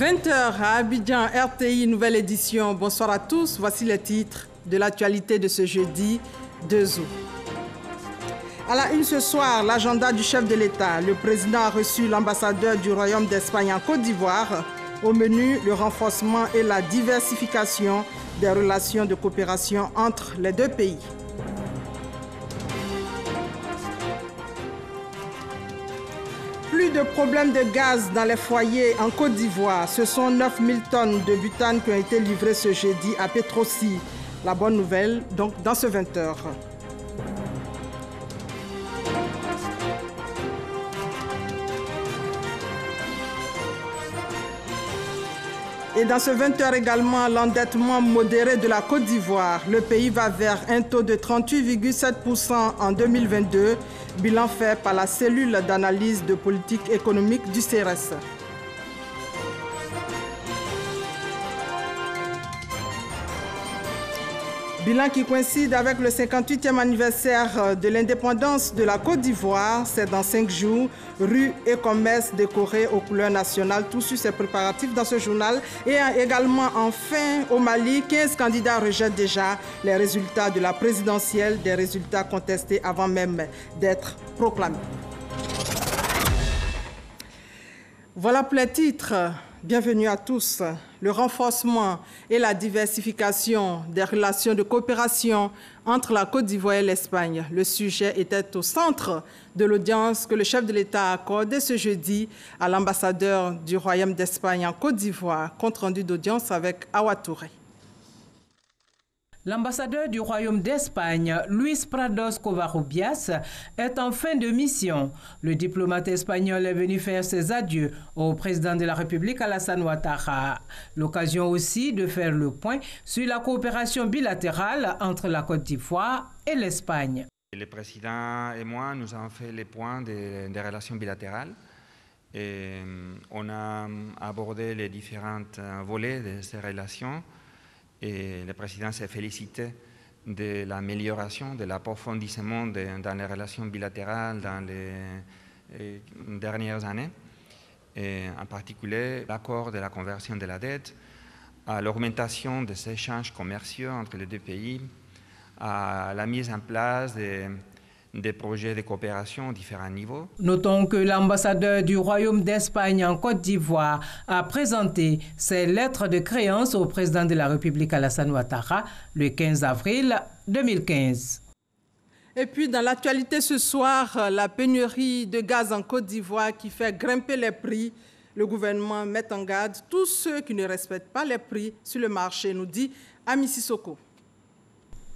20 h à Abidjan, RTI, nouvelle édition. Bonsoir à tous. Voici les titres de l'actualité de ce jeudi 2 août. À la une ce soir, l'agenda du chef de l'État. Le président a reçu l'ambassadeur du Royaume d'Espagne en Côte d'Ivoire. Au menu, le renforcement et la diversification des relations de coopération entre les deux pays. Plus de problèmes de gaz dans les foyers en Côte d'Ivoire. Ce sont 9000 tonnes de butane qui ont été livrées ce jeudi à Petrosi. La bonne nouvelle, donc, dans ce 20 h. Et dans ce 20 h également, l'endettement modéré de la Côte d'Ivoire. Le pays va vers un taux de 38,7% en 2022, bilan fait par la cellule d'analyse de politique économique du CRS. Bilan qui coïncide avec le 58e anniversaire de l'indépendance de la Côte d'Ivoire. C'est dans 5 jours. Rues et commerces décorés aux couleurs nationales. Tout sur ces préparatifs dans ce journal. Et également, enfin, au Mali, 15 candidats rejettent déjà les résultats de la présidentielle, des résultats contestés avant même d'être proclamés. Voilà pour les titres. Bienvenue à tous. Le renforcement et la diversification des relations de coopération entre la Côte d'Ivoire et l'Espagne. Le sujet était au centre de l'audience que le chef de l'État a accordée ce jeudi à l'ambassadeur du Royaume d'Espagne en Côte d'Ivoire. Compte rendu d'audience avec Awa Touré. L'ambassadeur du Royaume d'Espagne, Luis Prados Covarrubias, est en fin de mission. Le diplomate espagnol est venu faire ses adieux au président de la République, Alassane Ouattara. L'occasion aussi de faire le point sur la coopération bilatérale entre la Côte d'Ivoire et l'Espagne. Le président et moi, nous avons fait les points des relations bilatérales. Et on a abordé les différents volets de ces relations. Et le président s'est félicité de l'amélioration, de l'approfondissement dans les relations bilatérales dans les dernières années, et en particulier l'accord de la conversion de la dette, à l'augmentation des échanges commerciaux entre les deux pays, à la mise en place des projets de coopération à différents niveaux. Notons que l'ambassadeur du Royaume d'Espagne en Côte d'Ivoire a présenté ses lettres de créance au président de la République Alassane Ouattara le 15 avril 2015. Et puis dans l'actualité ce soir, la pénurie de gaz en Côte d'Ivoire qui fait grimper les prix. Le gouvernement met en garde tous ceux qui ne respectent pas les prix sur le marché, nous dit Ami Sissoko.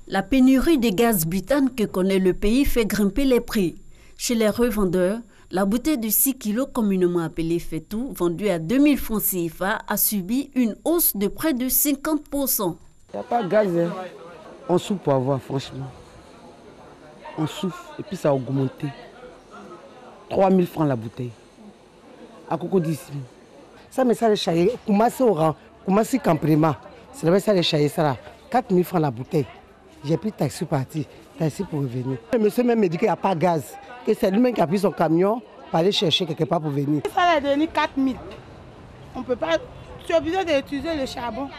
La pénurie de gaz butane que connaît le pays fait grimper les prix. Chez les revendeurs, la bouteille de 6 kg communément appelée Fetou, vendue à 2000 francs CFA, a subi une hausse de près de 50%. Il n'y a pas de gaz, hein. On souffre pour avoir, franchement. On souffre, et puis ça a augmenté. 3000 francs la bouteille. À Coco d'ici. Ça, mais ça, les chahiers, commencez au rang, commencez Camprima. C'est là, ça, les chahiers, ça là. 4000 francs la bouteille. J'ai pris taxi parti, taxi pour revenir. Le monsieur même me dit qu'il n'y a pas de gaz, que c'est lui-même qui a pris son camion pour aller chercher quelque part pour venir. Ça a donné 4000. On peut pas. Tu es obligé d'utiliser le charbon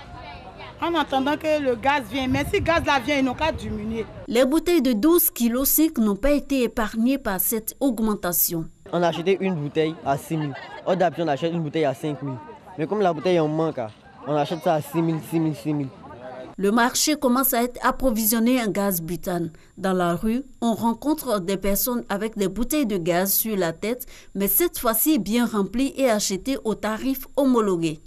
en attendant que le gaz vienne. Mais si le gaz là vient, ils n'ont qu'à diminuer. Les bouteilles de 12,5 kg n'ont pas été épargnées par cette augmentation. On a acheté une bouteille à 6 000. D'habitude, on achète une bouteille à 5 000. Mais comme la bouteille en manque, on achète ça à 6 000, 6 000, 6 000. Le marché commence à être approvisionné en gaz butane. Dans la rue, on rencontre des personnes avec des bouteilles de gaz sur la tête, mais cette fois-ci bien remplies et achetées au tarif homologué.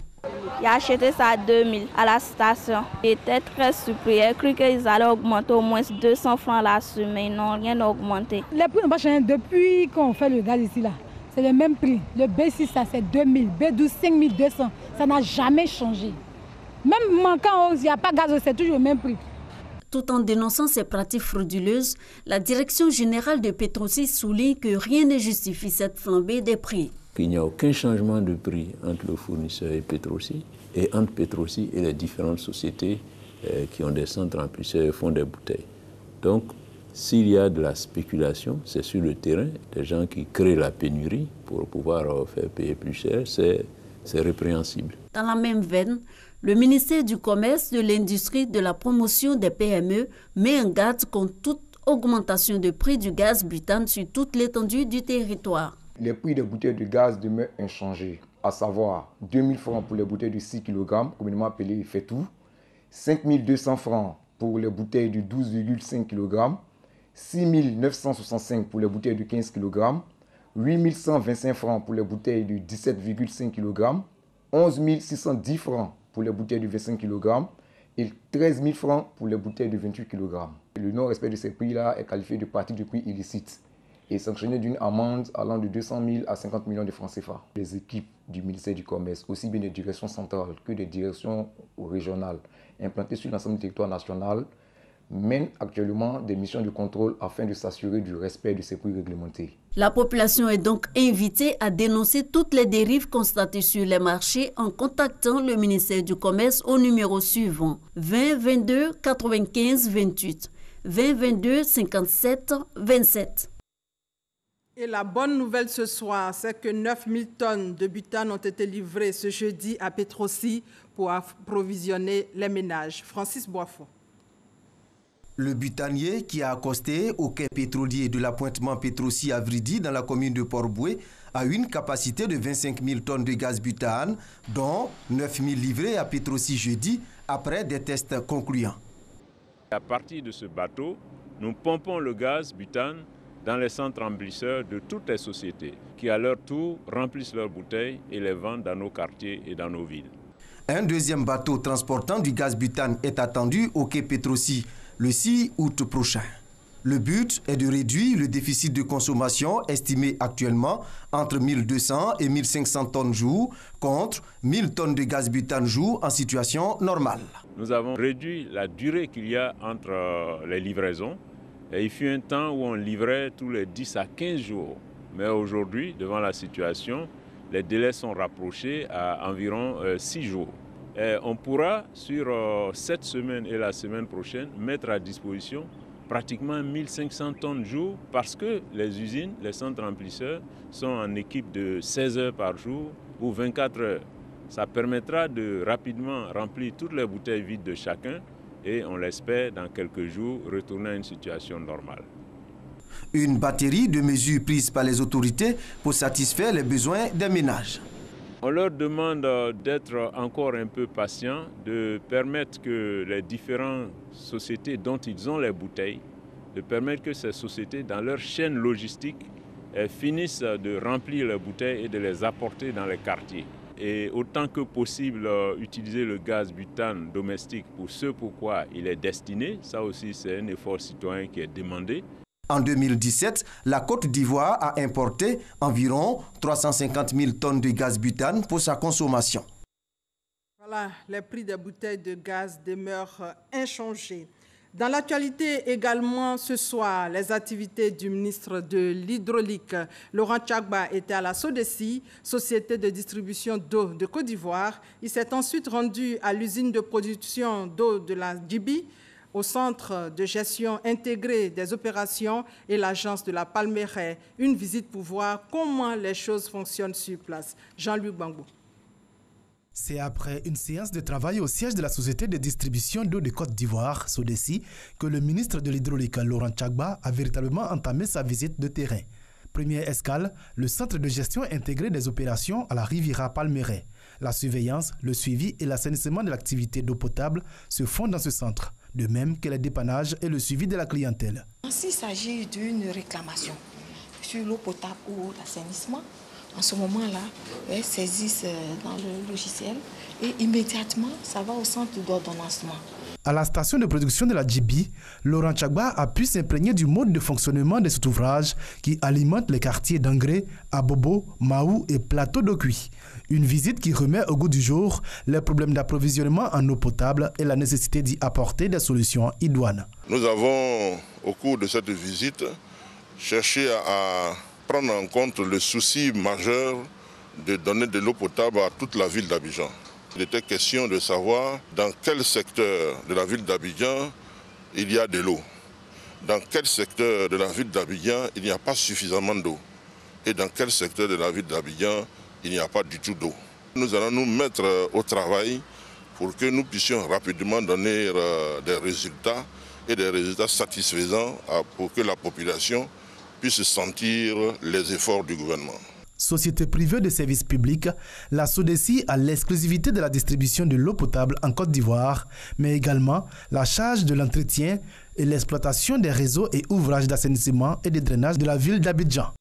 J'ai acheté ça à 2000 à la station. J'étais très surpris. J'ai cru qu'ils allaient augmenter au moins 200 francs là-dessus, mais ils n'ont rien augmenté. Les prix n'ont pas changé depuis qu'on fait le gaz ici là. C'est le même prix. Le B6 ça c'est 2000, B12 5200. Ça n'a jamais changé. Même manquant, il n'y a pas de gaz, c'est toujours le même prix. Tout en dénonçant ces pratiques frauduleuses, la direction générale de Petrosi souligne que rien ne justifie cette flambée des prix. Il n'y a aucun changement de prix entre le fournisseur et Petrosi, et entre Petrosi et les différentes sociétés qui ont des centres remplisseurs et font des bouteilles. Donc, s'il y a de la spéculation, c'est sur le terrain, des gens qui créent la pénurie pour pouvoir faire payer plus cher, c'est c'est répréhensible. Dans la même veine, le ministère du Commerce, de l'Industrie, de la Promotion des PME met en garde contre toute augmentation de prix du gaz butane sur toute l'étendue du territoire. Les prix des bouteilles de gaz demeurent inchangés, à savoir 2 000 francs pour les bouteilles de 6 kg, communément appelées Fetou, 5 200 francs pour les bouteilles de 12,5 kg, 6 965 pour les bouteilles de 15 kg, 8 125 francs pour les bouteilles de 17,5 kg, 11 610 francs pour les bouteilles de 25 kg et 13 000 francs pour les bouteilles de 28 kg. Le non-respect de ces prix-là est qualifié de pratique de prix illicite et sanctionné d'une amende allant de 200 000 à 50 millions de francs CFA. Les équipes du ministère du Commerce, aussi bien des directions centrales que des directions régionales implantées sur l'ensemble du territoire national, mènent actuellement des missions de contrôle afin de s'assurer du respect de ces prix réglementés. La population est donc invitée à dénoncer toutes les dérives constatées sur les marchés en contactant le ministère du Commerce au numéro suivant 20 22 95 28 20 22 57 27. Et la bonne nouvelle ce soir, c'est que 9 000 tonnes de butane ont été livrées ce jeudi à Petrosi pour approvisionner les ménages. Francis Boisfond. Le butanier qui a accosté au quai pétrolier de l'appointement Petrosi à Vridi dans la commune de Port-Boué a une capacité de 25 000 tonnes de gaz butane, dont 9 000 livrés à Petrosi jeudi après des tests concluants. À partir de ce bateau, nous pompons le gaz butane dans les centres remplisseurs de toutes les sociétés qui à leur tour remplissent leurs bouteilles et les vendent dans nos quartiers et dans nos villes. Un deuxième bateau transportant du gaz butane est attendu au quai Petrosi le 6 août prochain. Le but est de réduire le déficit de consommation estimé actuellement entre 1200 et 1500 tonnes jour contre 1000 tonnes de gaz butane jour en situation normale. Nous avons réduit la durée qu'il y a entre les livraisons. Et il fut un temps où on livrait tous les 10 à 15 jours. Mais aujourd'hui, devant la situation, les délais sont rapprochés à environ 6 jours. Et on pourra, sur cette semaine et la semaine prochaine, mettre à disposition pratiquement 1500 tonnes jour parce que les usines, les centres remplisseurs sont en équipe de 16 heures par jour ou 24 heures. Ça permettra de rapidement remplir toutes les bouteilles vides de chacun et on l'espère dans quelques jours retourner à une situation normale. Une batterie de mesures prises par les autorités pour satisfaire les besoins des ménages. On leur demande d'être encore un peu patients, de permettre que les différentes sociétés dont ils ont les bouteilles, de permettre que ces sociétés, dans leur chaîne logistique, finissent de remplir les bouteilles et de les apporter dans les quartiers. Et autant que possible, utiliser le gaz butane domestique pour ce pourquoi il est destiné. Ça aussi, c'est un effort citoyen qui est demandé. En 2017, la Côte d'Ivoire a importé environ 350 000 tonnes de gaz butane pour sa consommation. Voilà, les prix des bouteilles de gaz demeurent inchangés. Dans l'actualité également, ce soir, les activités du ministre de l'Hydraulique, Laurent Tchagba, étaient à la SODECI, Société de distribution d'eau de Côte d'Ivoire. Il s'est ensuite rendu à l'usine de production d'eau de la Djibi, au centre de gestion intégrée des opérations et l'agence de la Palmeraie. Une visite pour voir comment les choses fonctionnent sur place. Jean-Luc Bangou. C'est après une séance de travail au siège de la Société de distribution d'eau de Côte d'Ivoire, SODECI, que le ministre de l'Hydraulique, Laurent Tchagba, a véritablement entamé sa visite de terrain. Première escale, le centre de gestion intégré des opérations à la Riviera Palmeraie. La surveillance, le suivi et l'assainissement de l'activité d'eau potable se font dans ce centre, de même que les dépannages et le suivi de la clientèle. S'il s'agit d'une réclamation sur l'eau potable ou l'assainissement, en ce moment-là, ils saisissent dans le logiciel et immédiatement, ça va au centre d'ordonnancement. À la station de production de la Djibi, Laurent Tchagba a pu s'imprégner du mode de fonctionnement de cet ouvrage qui alimente les quartiers d'Angré, Abobo, Maou et Plateau d'Okuy. Une visite qui remet au goût du jour les problèmes d'approvisionnement en eau potable et la nécessité d'y apporter des solutions idoines. Nous avons, au cours de cette visite, cherché à prendre en compte le souci majeur de donner de l'eau potable à toute la ville d'Abidjan. Il était question de savoir dans quel secteur de la ville d'Abidjan il y a de l'eau. Dans quel secteur de la ville d'Abidjan il n'y a pas suffisamment d'eau. Et dans quel secteur de la ville d'Abidjan il n'y a pas du tout d'eau. Nous allons nous mettre au travail pour que nous puissions rapidement donner des résultats et des résultats satisfaisants pour que la population puisse sentir les efforts du gouvernement. Société privée de services publics, la SODECI a l'exclusivité de la distribution de l'eau potable en Côte d'Ivoire, mais également la charge de l'entretien et l'exploitation des réseaux et ouvrages d'assainissement et de drainage de la ville d'Abidjan.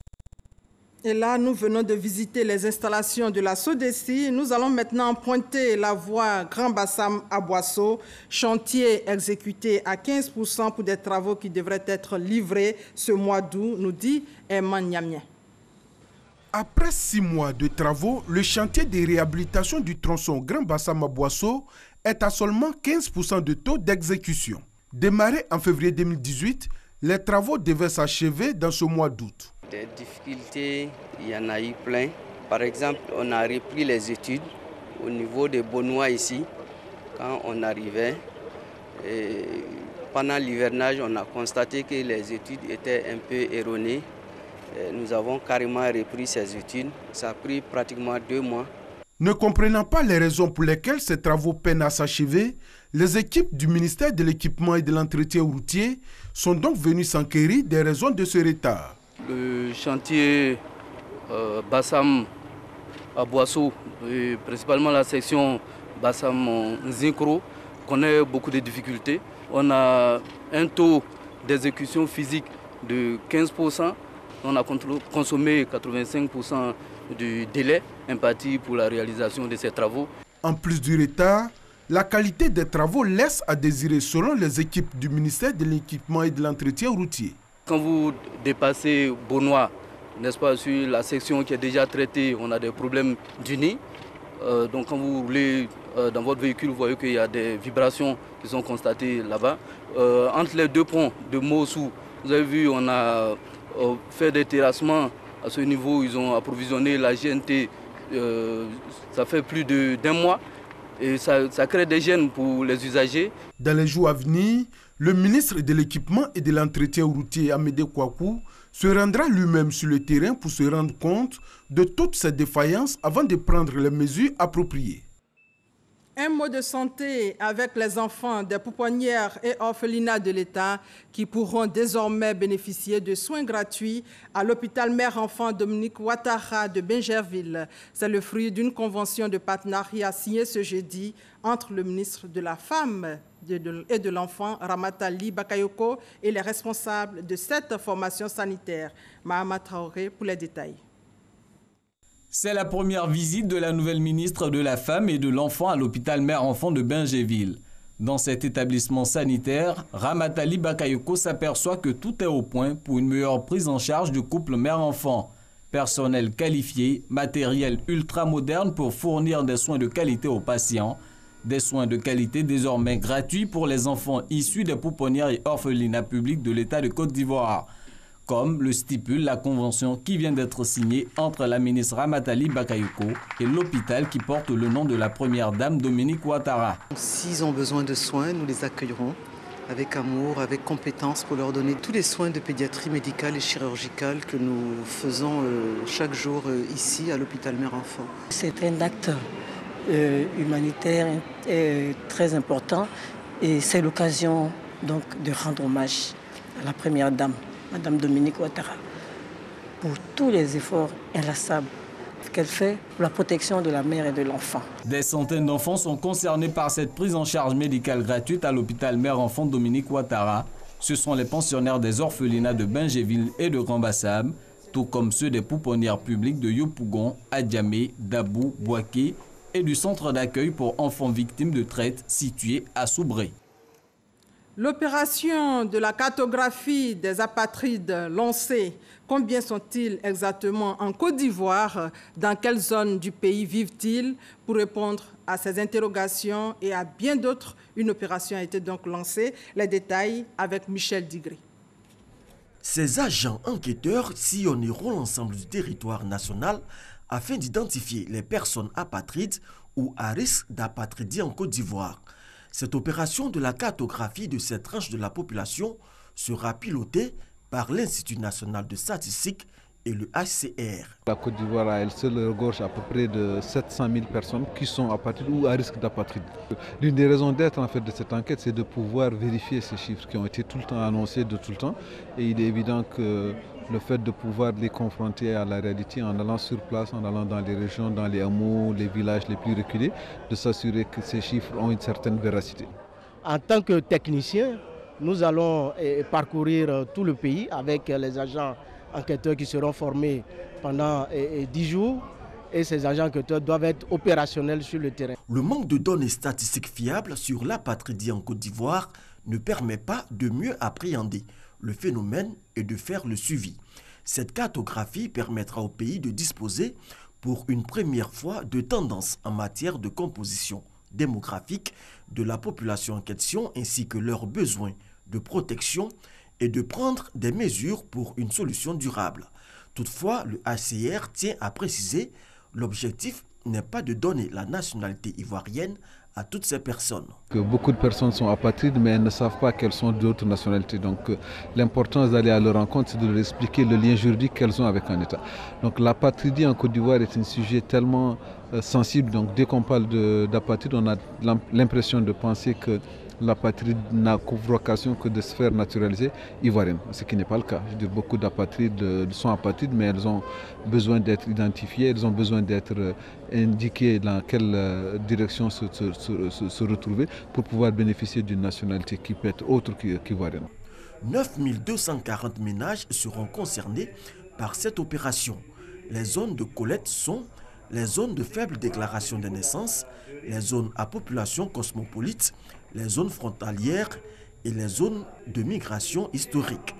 Et là, nous venons de visiter les installations de la SODECI. Nous allons maintenant pointer la voie Grand Bassam à Boisseau, chantier exécuté à 15% pour des travaux qui devraient être livrés ce mois d'août, nous dit Emman Niamien. Après 6 mois de travaux, le chantier de réhabilitation du tronçon Grand Bassam à Boisseau est à seulement 15% de taux d'exécution. Démarré en février 2018, les travaux devaient s'achever dans ce mois d'août. Des difficultés, il y en a eu plein. Par exemple, on a repris les études au niveau de Bonois ici, quand on arrivait. Et pendant l'hivernage, on a constaté que les études étaient un peu erronées. Et nous avons carrément repris ces études. Ça a pris pratiquement 2 mois. Ne comprenant pas les raisons pour lesquelles ces travaux peinent à s'achever, les équipes du ministère de l'Équipement et de l'Entretien routier sont donc venues s'enquérir des raisons de ce retard. Le chantier Bassam à Boisseau, principalement la section Bassam-Zinkro, connaît beaucoup de difficultés. On a un taux d'exécution physique de 15%. On a consommé 85% du délai imparti pour la réalisation de ces travaux. En plus du retard, la qualité des travaux laisse à désirer selon les équipes du ministère de l'Équipement et de l'Entretien routier. Quand vous dépassez Bonois, n'est-ce pas, sur la section qui est déjà traitée, on a des problèmes du nid. Donc quand vous roulez dans votre véhicule, vous voyez qu'il y a des vibrations qui sont constatées là-bas. Entre les 2 ponts de Mossou, vous avez vu, on a fait des terrassements à ce niveau. Ils ont approvisionné la GNT, ça fait plus d'1 mois. Et ça crée des gênes pour les usagers. Dans les jours à venir, le ministre de l'Équipement et de l'Entretien routier, Amédée Kouakou, se rendra lui-même sur le terrain pour se rendre compte de toutes ces défaillances avant de prendre les mesures appropriées. Un mot de santé avec les enfants des pouponnières et orphelinats de l'État qui pourront désormais bénéficier de soins gratuits à l'hôpital Mère-Enfant Dominique Ouattara de Bingerville. C'est le fruit d'une convention de partenariat signée ce jeudi entre le ministre de la Femme et de l'Enfant, Ramatali Bakayoko, et les responsables de cette formation sanitaire. Mahama Traoré pour les détails. C'est la première visite de la nouvelle ministre de la Femme et de l'Enfant à l'hôpital Mère-Enfant de Bingerville. Dans cet établissement sanitaire, Ramatali Bakayoko s'aperçoit que tout est au point pour une meilleure prise en charge du couple mère-enfant. Personnel qualifié, matériel ultra moderne pour fournir des soins de qualité aux patients. Des soins de qualité désormais gratuits pour les enfants issus des pouponnières et orphelinats publics de l'État de Côte d'Ivoire, comme le stipule la convention qui vient d'être signée entre la ministre Ramatali Bakayoko et l'hôpital qui porte le nom de la première dame Dominique Ouattara. S'ils ont besoin de soins, nous les accueillerons avec amour, avec compétence pour leur donner tous les soins de pédiatrie médicale et chirurgicale que nous faisons chaque jour ici à l'hôpital Mère-Enfant. C'est un acte humanitaire très important et c'est l'occasion donc de rendre hommage à la première dame, Madame Dominique Ouattara, pour tous les efforts inlassables qu'elle fait pour la protection de la mère et de l'enfant. Des centaines d'enfants sont concernés par cette prise en charge médicale gratuite à l'hôpital Mère-Enfant Dominique Ouattara. Ce sont les pensionnaires des orphelinats de Bingerville et de Grand Bassam, tout comme ceux des pouponnières publiques de Yopougon, Adjamé, Dabou, Boaké et du centre d'accueil pour enfants victimes de traite situé à Soubré. L'opération de la cartographie des apatrides lancée, combien sont-ils exactement en Côte d'Ivoire? Dans quelle zone du pays vivent-ils? Pour répondre à ces interrogations et à bien d'autres, une opération a été donc lancée. Les détails avec Michel Digré. Ces agents enquêteurs sillonneront l'ensemble du territoire national afin d'identifier les personnes apatrides ou à risque d'apatridie en Côte d'Ivoire. Cette opération de la cartographie de cette tranche de la population sera pilotée par l'Institut national de statistique et le HCR. La Côte d'Ivoire à elle seule regorge à peu près de 700 000 personnes qui sont apatrides ou à risque d'apatride. L'une des raisons d'être en fait de cette enquête, c'est de pouvoir vérifier ces chiffres qui ont été tout le temps annoncés de tout le temps. Et il est évident que le fait de pouvoir les confronter à la réalité en allant sur place, en allant dans les régions, dans les hameaux, les villages les plus reculés, de s'assurer que ces chiffres ont une certaine véracité. En tant que technicien, nous allons parcourir tout le pays avec les agents enquêteurs qui seront formés pendant 10 jours et ces agents enquêteurs doivent être opérationnels sur le terrain. Le manque de données statistiques fiables sur l'apatridie en Côte d'Ivoire ne permet pas de mieux appréhender le phénomène et de faire le suivi. Cette cartographie permettra au pays de disposer pour une première fois de tendances en matière de composition démographique de la population en question ainsi que leurs besoins de protection et de prendre des mesures pour une solution durable. Toutefois, le HCR tient à préciser, l'objectif n'est pas de donner la nationalité ivoirienne à toutes ces personnes. Beaucoup de personnes sont apatrides mais elles ne savent pas qu'elles sont d'autres nationalités. Donc l'importance d'aller à leur rencontre, c'est de leur expliquer le lien juridique qu'elles ont avec un État. Donc l'apatridie en Côte d'Ivoire est un sujet tellement sensible. Donc dès qu'on parle d'apatride, on a l'impression de penser que l'apatride n'a qu'une vocation que de se faire naturaliser ivoirienne, ce qui n'est pas le cas. Je veux dire, beaucoup d'apatrides sont apatrides, mais elles ont besoin d'être identifiées, elles ont besoin d'être indiquées dans quelle direction se retrouver pour pouvoir bénéficier d'une nationalité qui peut être autre qu'ivoirienne. 9240 ménages seront concernés par cette opération. Les zones de collecte sont les zones de faible déclaration de naissance, les zones à population cosmopolite, les zones frontalières et les zones de migration historique.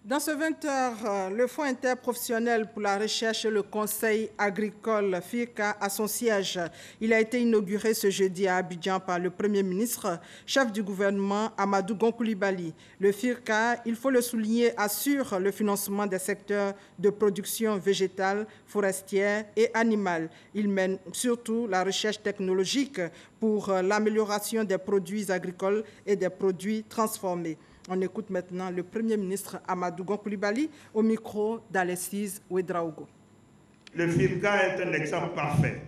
Dans ce 20h, le Fonds interprofessionnel pour la recherche et le conseil agricole FIRCA a son siège. Il a été inauguré ce jeudi à Abidjan par le Premier ministre, chef du gouvernement Amadou Gon Coulibaly. Le FIRCA, il faut le souligner, assure le financement des secteurs de production végétale, forestière et animale. Il mène surtout la recherche technologique pour l'amélioration des produits agricoles et des produits transformés. On écoute maintenant le Premier ministre Amadou Gon Coulibaly au micro d'Alexis Ouedraogo. Le FIRCA est un exemple parfait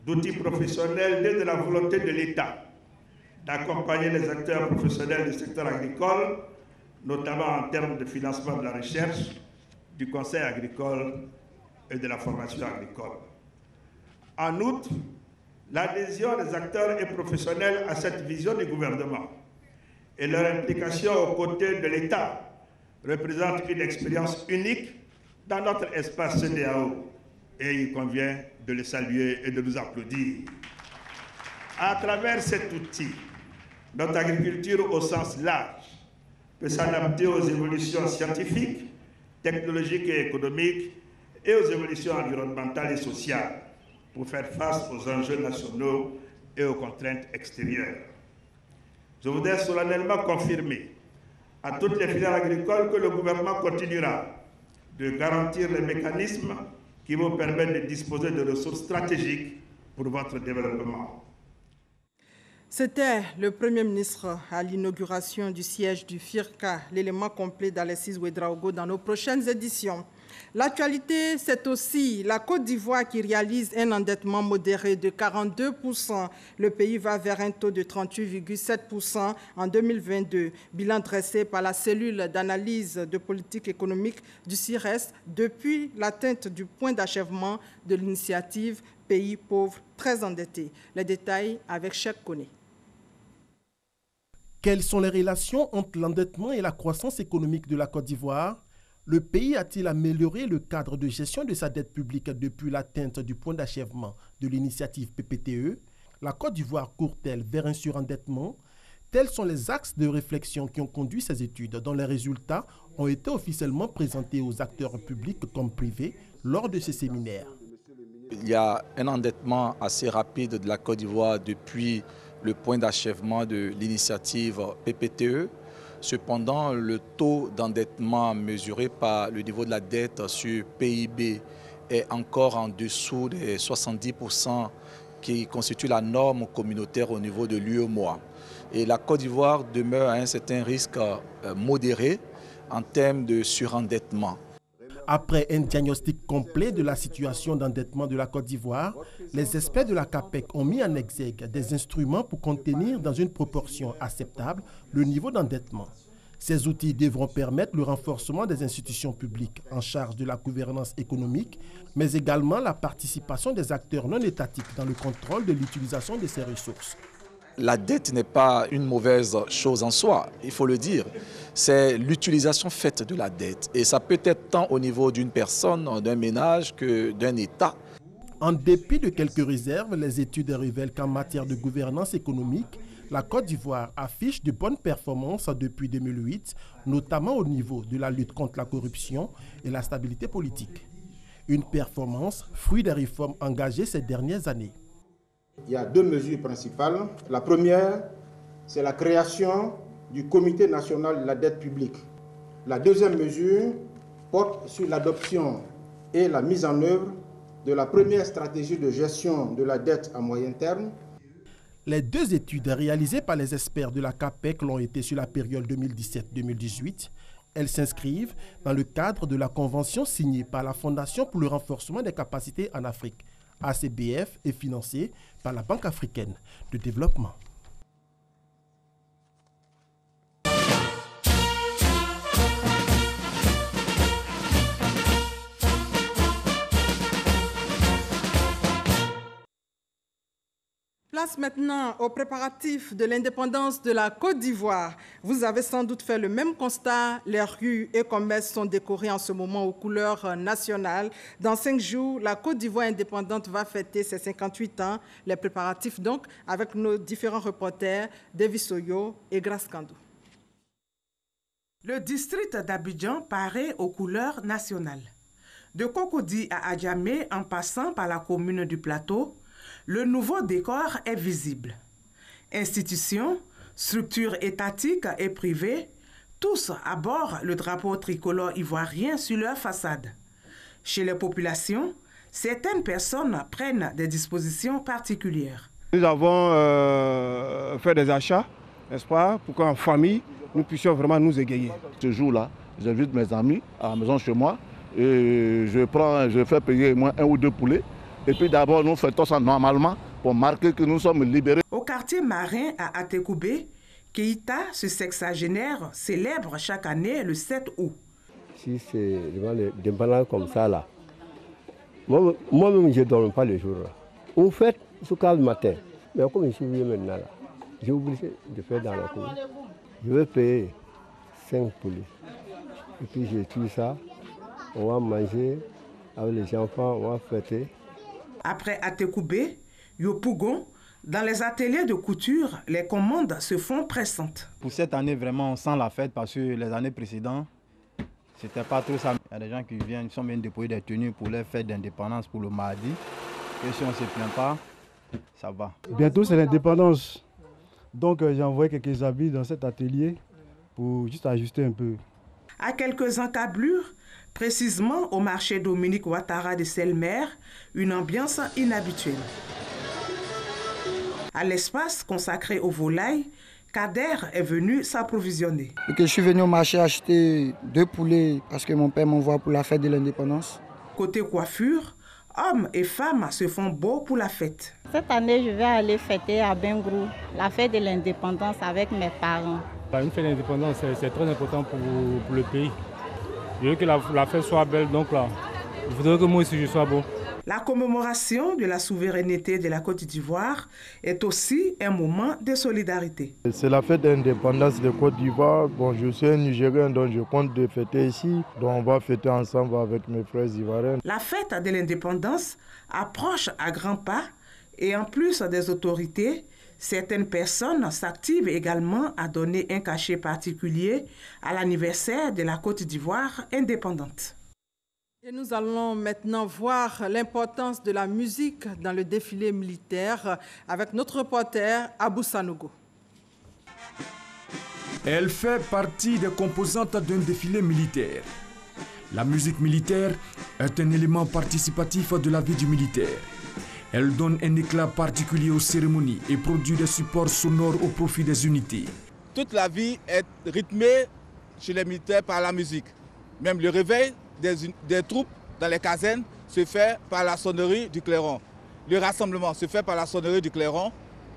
d'outil professionnel né de la volonté de l'État d'accompagner les acteurs professionnels du secteur agricole, notamment en termes de financement de la recherche, du conseil agricole et de la formation agricole. En outre, l'adhésion des acteurs et professionnels à cette vision du gouvernement et leur implication aux côtés de l'État représente une expérience unique dans notre espace CEDEAO et il convient de le saluer et de nous applaudir. À travers cet outil, notre agriculture au sens large peut s'adapter aux évolutions scientifiques, technologiques et économiques et aux évolutions environnementales et sociales pour faire face aux enjeux nationaux et aux contraintes extérieures. Je voudrais solennellement confirmer à toutes les filières agricoles que le gouvernement continuera de garantir les mécanismes qui vont permettre de disposer de ressources stratégiques pour votre développement. C'était le Premier ministre à l'inauguration du siège du FIRCA, l'élément complet d'Alexis Ouedraogo dans nos prochaines éditions. L'actualité, c'est aussi la Côte d'Ivoire qui réalise un endettement modéré de 42%. Le pays va vers un taux de 38,7% en 2022. Bilan dressé par la cellule d'analyse de politique économique du CIRES depuis l'atteinte du point d'achèvement de l'initiative Pays pauvres très endettés. Les détails avec Cheikh Koné. Quelles sont les relations entre l'endettement et la croissance économique de la Côte d'Ivoire? Le pays a-t-il amélioré le cadre de gestion de sa dette publique depuis l'atteinte du point d'achèvement de l'initiative PPTE? La Côte d'Ivoire court-elle vers un surendettement? Tels sont les axes de réflexion qui ont conduit ces études, dont les résultats ont été officiellement présentés aux acteurs publics comme privés lors de ce séminaire. Il y a un endettement assez rapide de la Côte d'Ivoire depuis le point d'achèvement de l'initiative PPTE. Cependant, le taux d'endettement mesuré par le niveau de la dette sur PIB est encore en dessous des 70% qui constitue la norme communautaire au niveau de l'UEMOA. Et la Côte d'Ivoire demeure à un certain risque modéré en termes de surendettement. Après un diagnostic complet de la situation d'endettement de la Côte d'Ivoire, les experts de la CAPEC ont mis en exergue des instruments pour contenir dans une proportion acceptable le niveau d'endettement. Ces outils devront permettre le renforcement des institutions publiques en charge de la gouvernance économique, mais également la participation des acteurs non étatiques dans le contrôle de l'utilisation de ces ressources. La dette n'est pas une mauvaise chose en soi, il faut le dire. C'est l'utilisation faite de la dette. Et ça peut être tant au niveau d'une personne, d'un ménage que d'un État. En dépit de quelques réserves, les études révèlent qu'en matière de gouvernance économique, la Côte d'Ivoire affiche de bonnes performances depuis 2008, notamment au niveau de la lutte contre la corruption et la stabilité politique. Une performance fruit des réformes engagées ces dernières années. Il y a deux mesures principales. La première, c'est la création du Comité national de la dette publique. La deuxième mesure porte sur l'adoption et la mise en œuvre de la première stratégie de gestion de la dette à moyen terme. Les deux études réalisées par les experts de la CAPEC l'ont été sur la période 2017-2018. Elles s'inscrivent dans le cadre de la convention signée par la Fondation pour le renforcement des capacités en Afrique, ACBF, et financée par la Banque africaine de développement. Place maintenant aux préparatifs de l'indépendance de la Côte d'Ivoire. Vous avez sans doute fait le même constat. Les rues et commerces sont décorés en ce moment aux couleurs nationales. Dans 5 jours, la Côte d'Ivoire indépendante va fêter ses 58 ans. Les préparatifs donc avec nos différents reporters, Davis Oyo et Grace Kandou. Le district d'Abidjan paraît aux couleurs nationales. De Cocody à Adjamé, en passant par la commune du Plateau, le nouveau décor est visible. Institutions, structures étatiques et privées, tous abordent le drapeau tricolore ivoirien sur leur façade. Chez les populations, certaines personnes prennent des dispositions particulières. Nous avons fait des achats, n'est-ce pas, pour qu'en famille, nous puissions vraiment nous égayer. Ce jour-là, j'invite mes amis à la maison chez moi et je fais payer moins 1 ou 2 poulets. Et puis d'abord, nous faisons ça normalement pour marquer que nous sommes libérés. Au quartier marin à Atekoubé, Keïta, ce sexagénaire, célèbre chaque année le 7 août. Si c'est des balances comme ça, là, moi-même, je ne dors pas le jour. Là. On fait jusqu'à le matin. Mais comme je suis venu maintenant, là, j'ai oublié de faire dans la cour. Je vais payer 5 poulets. Et puis j'ai tué ça. On va manger avec les enfants, on va fêter. Après Atekoubé, Yopougon, dans les ateliers de couture, les commandes se font pressantes. Pour cette année, vraiment, on sent la fête parce que les années précédentes, c'était pas trop ça. Il y a des gens qui viennent, ils sont bien déployés des tenues pour les fêtes d'indépendance pour le mardi. Et si on ne se plaint pas, ça va. Bientôt, c'est l'indépendance. Donc, j'ai envoyé quelques habits dans cet atelier pour juste ajuster un peu. À quelques encablures, précisément au marché Dominique Ouattara de Selmer, une ambiance inhabituelle. À l'espace consacré aux volailles, Kader est venu s'approvisionner. Je suis venu au marché acheter 2 poulets parce que mon père m'envoie pour la fête de l'indépendance. Côté coiffure, hommes et femmes se font beaux pour la fête. Cette année, je vais aller fêter à Bengrou, la fête de l'indépendance avec mes parents. Une fête d'indépendance, c'est très important pour le pays. Je veux que la fête soit belle, donc là, il faudrait que moi aussi je sois beau. La commémoration de la souveraineté de la Côte d'Ivoire est aussi un moment de solidarité. C'est la fête d'indépendance de Côte d'Ivoire. Bon, je suis un Nigérien, donc je compte de fêter ici. Donc on va fêter ensemble avec mes frères ivoiriens. La fête de l'indépendance approche à grands pas et en plus des autorités, certaines personnes s'activent également à donner un cachet particulier à l'anniversaire de la Côte d'Ivoire indépendante. Et nous allons maintenant voir l'importance de la musique dans le défilé militaire avec notre reporter Abou Sanogo. Elle fait partie des composantes d'un défilé militaire. La musique militaire est un élément participatif de la vie du militaire. Elle donne un éclat particulier aux cérémonies et produit des supports sonores au profit des unités. Toute la vie est rythmée chez les militaires par la musique. Même le réveil, des troupes dans les casernes se fait par la sonnerie du clairon. Le rassemblement se fait par la sonnerie du clairon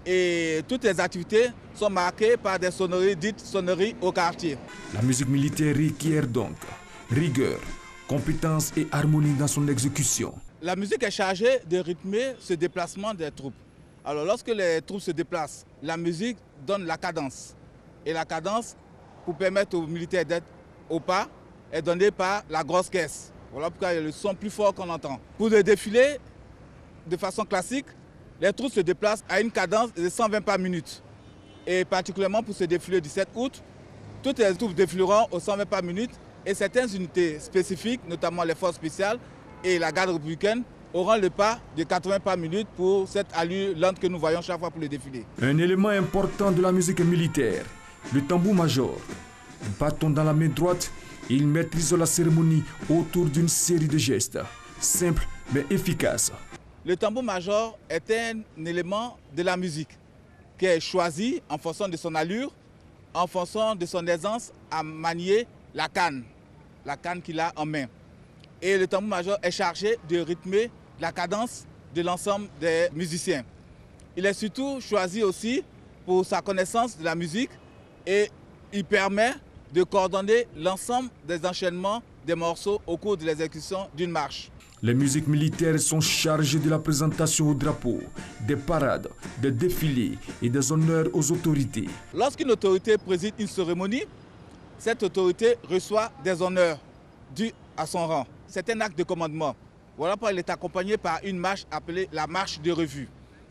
et toutes les activités sont marquées par des sonneries dites sonneries au quartier. La musique militaire requiert donc rigueur, compétence et harmonie dans son exécution. La musique est chargée de rythmer ce déplacement des troupes. Alors lorsque les troupes se déplacent, la musique donne la cadence. Et la cadence, pour permettre aux militaires d'être au pas, est donnée par la grosse caisse. Voilà pourquoi il y a le son plus fort qu'on entend. Pour le défilé, de façon classique, les troupes se déplacent à une cadence de 120 pas minute. Et particulièrement pour ce défilé du 7 août, toutes les troupes défileront aux 120 pas minute et certaines unités spécifiques, notamment les forces spéciales et la garde républicaine, auront le pas de 80 pas minute pour cette allure lente que nous voyons chaque fois pour le défilé. Un élément important de la musique militaire, le tambour-major. Bâton dans la main droite, il maîtrise la cérémonie autour d'une série de gestes, simples mais efficaces. Le tambour-major est un élément de la musique qui est choisi en fonction de son allure, en fonction de son aisance à manier la canne qu'il a en main. Et le tambour-major est chargé de rythmer la cadence de l'ensemble des musiciens. Il est surtout choisi aussi pour sa connaissance de la musique et il permet de coordonner l'ensemble des enchaînements des morceaux au cours de l'exécution d'une marche. Les musiques militaires sont chargées de la présentation au drapeau, des parades, des défilés et des honneurs aux autorités. Lorsqu'une autorité préside une cérémonie, cette autorité reçoit des honneurs dus à son rang. C'est un acte de commandement. Voilà pourquoi il est accompagné par une marche appelée la marche de revue.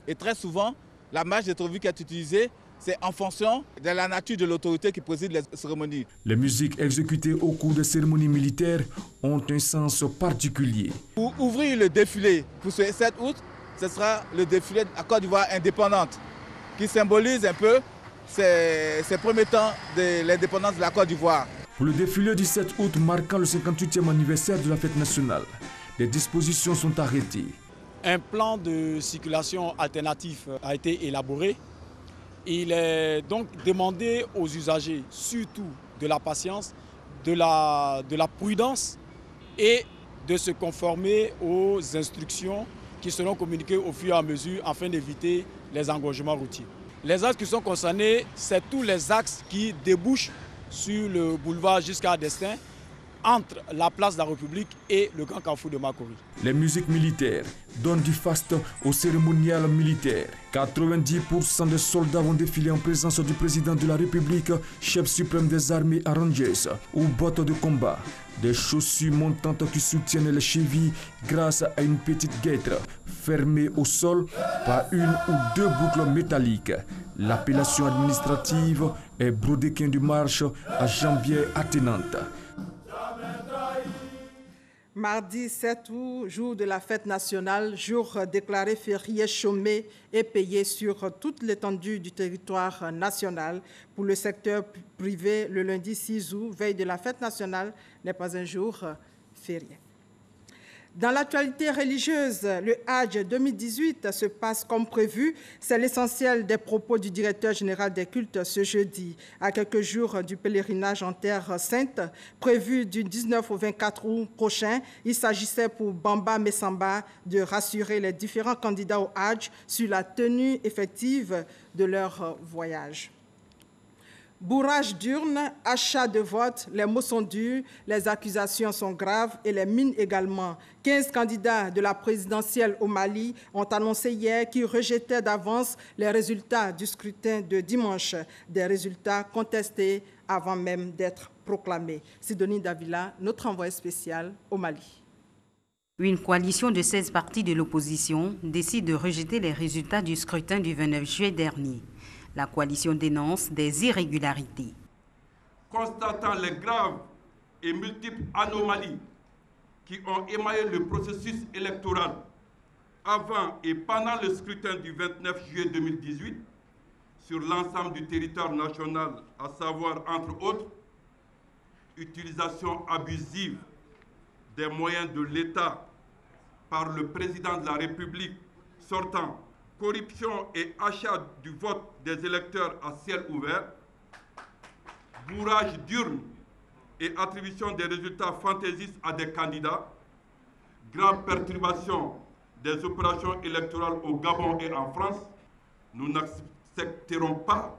Et très souvent, la marche de revue qui est utilisée, c'est en fonction de la nature de l'autorité qui préside les cérémonies. Les musiques exécutées au cours des cérémonies militaires ont un sens particulier. Pour ouvrir le défilé pour ce 7 août, ce sera le défilé de la Côte d'Ivoire indépendante qui symbolise un peu ces premiers temps de l'indépendance de la Côte d'Ivoire. Pour le défilé du 7 août marquant le 58e anniversaire de la fête nationale, des dispositions sont arrêtées. Un plan de circulation alternatif a été élaboré. Il est donc demandé aux usagers surtout de la patience, de la prudence et de se conformer aux instructions qui seront communiquées au fur et à mesure afin d'éviter les engorgements routiers. Les axes qui sont concernés, c'est tous les axes qui débouchent sur le boulevard jusqu'à Destin, entre la place de la République et le Grand Carrefour de Makori. Les musiques militaires donnent du faste au cérémonial militaire. 90% des soldats vont défiler en présence du président de la République, chef suprême des armées à Rangers, ou bottes de combat. Des chaussures montantes qui soutiennent les chevilles grâce à une petite guêtre fermée au sol par une ou deux boucles métalliques. L'appellation administrative est brodequin de marche à jambière attenante. Mardi 7 août, jour de la fête nationale, jour déclaré férié, chômé et payé sur toute l'étendue du territoire national. Pour le secteur privé, le lundi 6 août, veille de la fête nationale, n'est pas un jour férié. Dans l'actualité religieuse, le Hajj 2018 se passe comme prévu. C'est l'essentiel des propos du directeur général des cultes ce jeudi, à quelques jours du pèlerinage en Terre Sainte, prévu du 19 au 24 août prochain. Il s'agissait pour Bamba Messamba de rassurer les différents candidats au Hajj sur la tenue effective de leur voyage. Bourrage d'urnes, achat de vote, les mots sont durs, les accusations sont graves et les mines également. 15 candidats de la présidentielle au Mali ont annoncé hier qu'ils rejetaient d'avance les résultats du scrutin de dimanche, des résultats contestés avant même d'être proclamés. Sidonie Davila, notre envoyé spécial au Mali. Une coalition de 16 partis de l'opposition décide de rejeter les résultats du scrutin du 29 juillet dernier. La coalition dénonce des irrégularités. Constatant les graves et multiples anomalies qui ont émaillé le processus électoral avant et pendant le scrutin du 29 juillet 2018 sur l'ensemble du territoire national, à savoir, entre autres, utilisation abusive des moyens de l'État par le président de la République sortant, corruption et achat du vote des électeurs à ciel ouvert, bourrage d'urnes et attribution des résultats fantaisistes à des candidats, grave perturbation des opérations électorales au Gabon et en France, nous n'accepterons pas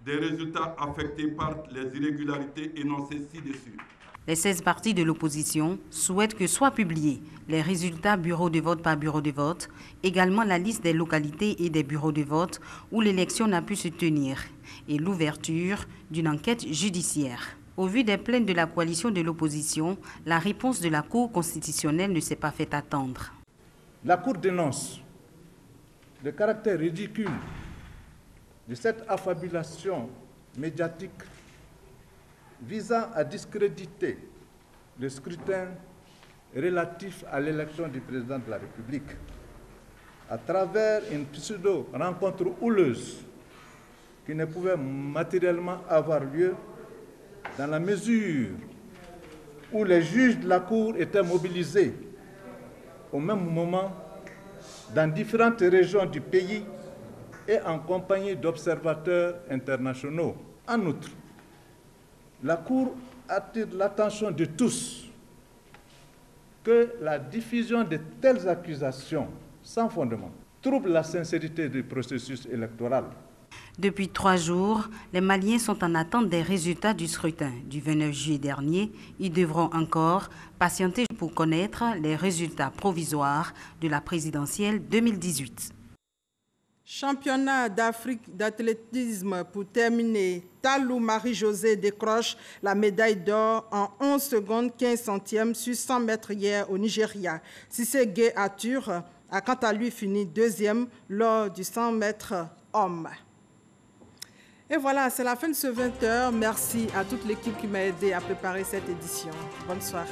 des résultats affectés par les irrégularités énoncées ci-dessus. Les 16 partis de l'opposition souhaitent que soient publiés les résultats bureau de vote par bureau de vote, également la liste des localités et des bureaux de vote où l'élection n'a pu se tenir et l'ouverture d'une enquête judiciaire. Au vu des plaintes de la coalition de l'opposition, la réponse de la Cour constitutionnelle ne s'est pas fait attendre. La Cour dénonce le caractère ridicule de cette affabulation médiatique visant à discréditer le scrutin relatif à l'élection du président de la République à travers une pseudo-rencontre houleuse qui ne pouvait matériellement avoir lieu dans la mesure où les juges de la Cour étaient mobilisés au même moment dans différentes régions du pays et en compagnie d'observateurs internationaux. En outre, la Cour attire l'attention de tous que la diffusion de telles accusations sans fondement trouble la sincérité du processus électoral. Depuis 3 jours, les Maliens sont en attente des résultats du scrutin du 29 juillet dernier. Ils devront encore patienter pour connaître les résultats provisoires de la présidentielle 2018. Championnat d'Afrique d'athlétisme pour terminer. Talou Marie-Josée décroche la médaille d'or en 11 secondes 15 centièmes sur 100 mètres hier au Nigeria. Cissé Gueye Arthur a quant à lui fini deuxième lors du 100 mètres hommes. Et voilà, c'est la fin de ce 20h. Merci à toute l'équipe qui m'a aidé à préparer cette édition. Bonne soirée.